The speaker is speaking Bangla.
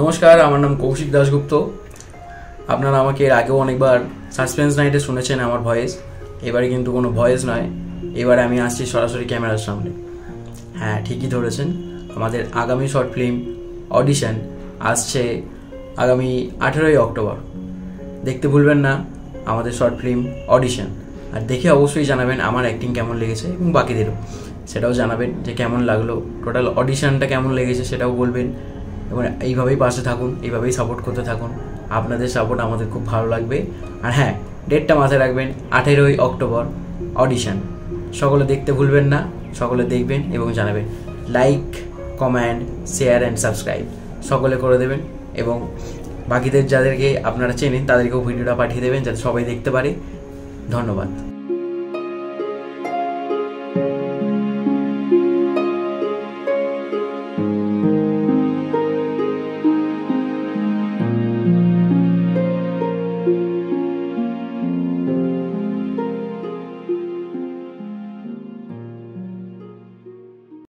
নমস্কার, আমার নাম কৌশিক দাশগুপ্ত। আপনারা আমাকে এর আগেও অনেকবার সাসপেন্স নাইটে শুনেছেন আমার ভয়েস। এবারে কিন্তু কোনো ভয়েস নয়, এবারে আমি আসছি সরাসরি ক্যামেরার সামনে। হ্যাঁ, ঠিকই ধরেছেন, আমাদের আগামী শর্ট ফিল্ম অডিশন আসছে আগামী 18ই অক্টোবর। দেখতে ভুলবেন না আমাদের শর্ট ফিল্ম অডিশন। আর দেখে অবশ্যই জানাবেন আমার অ্যাক্টিং কেমন লেগেছে এবং বাকিদেরও সেটাও জানাবেন যে কেমন লাগলো, টোটাল অডিশনটা কেমন লেগেছে সেটাও বলবেন। এবং এইভাবেই পাশে থাকুন, এইভাবেই সাপোর্ট করতে থাকুন। আপনাদের সাপোর্ট আমাদের খুব ভালো লাগবে। আর হ্যাঁ, ডেটটা মাথায় রাখবেন, 18ই অক্টোবর অডিশন। সকলে দেখতে ভুলবেন না, সকলে দেখবেন এবং জানাবেন। Like, comment, share and subscribe সকলে করে দেবেন এবং বাকিদের যাদেরকে আপনারা চেনেন তাদেরকেও ভিডিওটা পাঠিয়ে দেবেন যাতে সবাই দেখতে পারে। ধন্যবাদ।